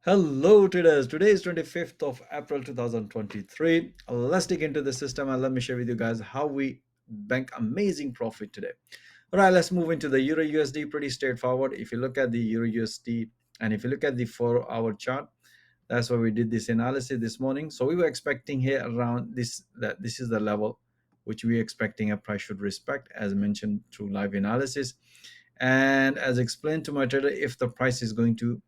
Hello traders, today is 25th of April 2023. Let's dig into the system and let me share with you guys how we bank amazing profit today. All right, let's move into the Euro USD. Pretty straightforward. If you look at the Euro USD and if you look at the 4-hour chart, that's why we did this analysis this morning. So we were expecting here around that this is the level which we expecting a price should respect, as mentioned through live analysis. And as explained to my trader, if the price is going to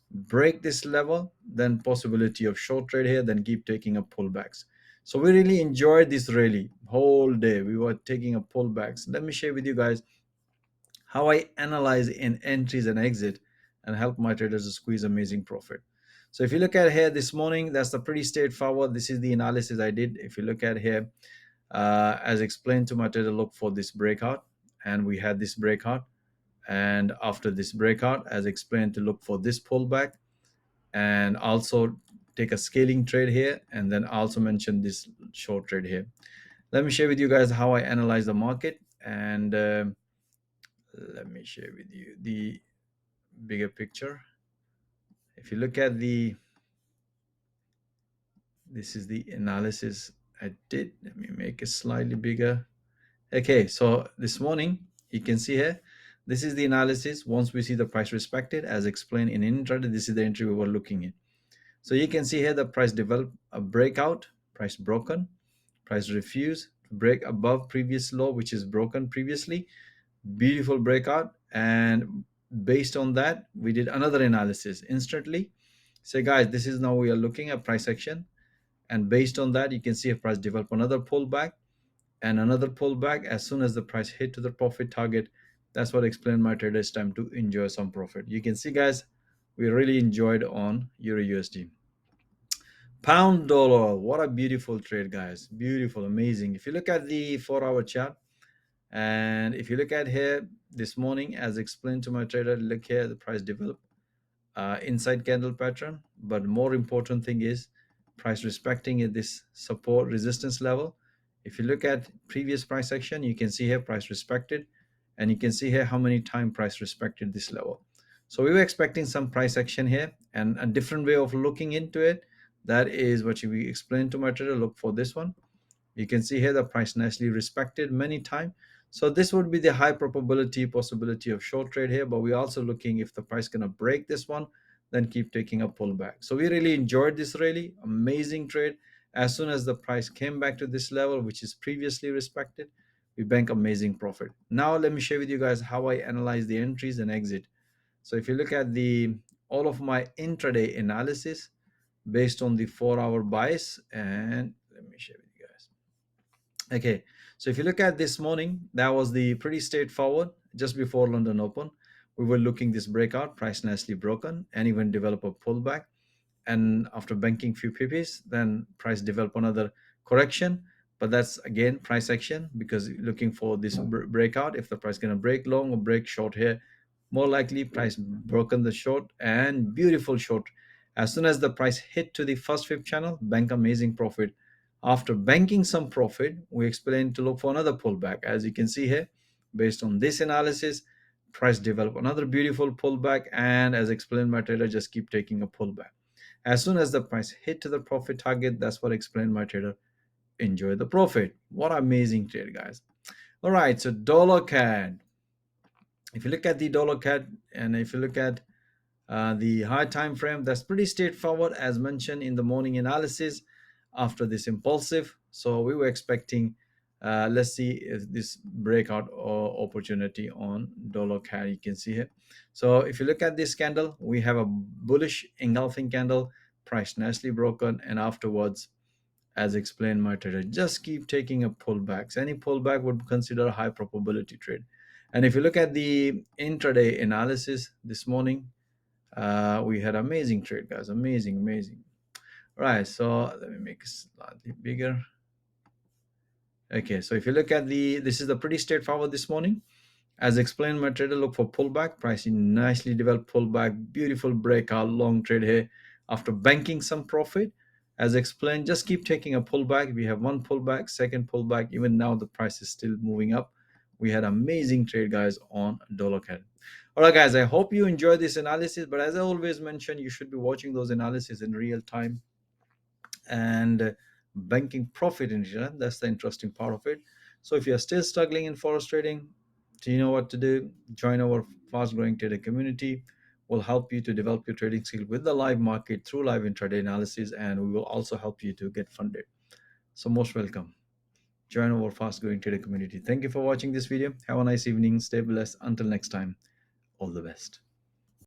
break this level, then possibility of short trade here, then keep taking up pullbacks. So we really enjoyed this rally whole day. We were taking a pullbacks. Let me share with you guys how I analyze in entries and exit and help my traders to squeeze amazing profit. So if you look at here this morning, that's a pretty straightforward. This is the analysis I did. If you look at here, as explained to my trader, look for this breakout, and we had this breakout. And after this breakout, as explained, to look for this pullback and also take a scaling trade here, and then also mention this short trade here. Let me share with you guys how I analyze the market, and let me share with you the bigger picture. If you look at this is the analysis I did. Let me make it slightly bigger. Okay, so this morning you can see here, this is the analysis. Once we see the price respected, as explained in intraday, this is the entry we were looking at. So you can see here the price developed a breakout, price broken, price refused to break above previous low, which is broken previously. Beautiful breakout. And based on that, we did another analysis instantly. Say, guys, this is now we are looking at price action. And based on that, you can see a price develop another pullback and another pullback. As soon as the price hit to the profit target, that's what explained my traders time to enjoy some profit. You can see, guys, we really enjoyed on Euro USD. Pound dollar, what a beautiful trade, guys. Beautiful, amazing. If you look at the 4-hour chart, and if you look at here this morning, as explained to my trader, look here, the price developed inside candle pattern. But more important thing is price respecting this support resistance level. If you look at previous price action, you can see here price respected, and you can see here how many time price respected this level. So we were expecting some price action here, and a different way of looking into it, that is what we explained to my trader. Look for this one. You can see here the price nicely respected many times. So this would be the high probability possibility of short trade here, but we're also looking if the price gonna break this one, then keep taking a pullback. So we really enjoyed this rally, amazing trade. As soon as the price came back to this level, which is previously respected, we bank amazing profit. Now let me share with you guys how I analyze the entries and exit. So if you look at the all of my intraday analysis based on the 4-hour bias, and let me share with you guys. Okay, so if you look at this morning, that was the pretty straightforward. Just before London Open, we were looking this breakout, price nicely broken, and even develop a pullback. And after banking few pps, then price develop another correction, but that's again price action, because looking for this breakout. If the price gonna break long or break short here, more likely price broken the short, and beautiful short. As soon as the price hit to the first fib channel, bank amazing profit. After banking some profit, we explain to look for another pullback. As you can see here, based on this analysis, price develop another beautiful pullback, and as explained my trader, just keep taking a pullback. As soon as the price hit to the profit target, that's what explained my trader, enjoy the profit. What amazing trade, guys. All right, so dollar CAD. If you look at the dollar CAD, and if you look at the high time frame, that's pretty straightforward, as mentioned in the morning analysis after this impulsive. So we were expecting, let's see if this breakout or opportunity on dollar CAD, you can see here. So if you look at this candle, we have a bullish engulfing candle, price nicely broken, and afterwards, as explained my trader, just keep taking a pullbacks. Any pullback would consider a high probability trade. And if you look at the intraday analysis this morning, we had amazing trade, guys. Amazing. Right, so let me make it slightly bigger. Okay, so if you look at this is the pretty straightforward this morning. As explained, my trader, look for pullback, pricing nicely developed pullback, beautiful breakout, long trade here after banking some profit. As explained, just keep taking a pullback. We have one pullback, second pullback. Even now, the price is still moving up. We had amazing trade, guys, on dollar CAD. All right, guys, I hope you enjoy this analysis. But as I always mention, you should be watching those analysis in real time and banking profit in return. That's the interesting part of it. So if you're still struggling in forex trading, do you know what to do? Join our fast growing trader community. We'll help you to develop your trading skill with the live market through live intraday analysis, and we will also help you to get funded. So most welcome. Join our fast growing trader community. Thank you for watching this video. Have a nice evening. Stay blessed. Until next time, all the best.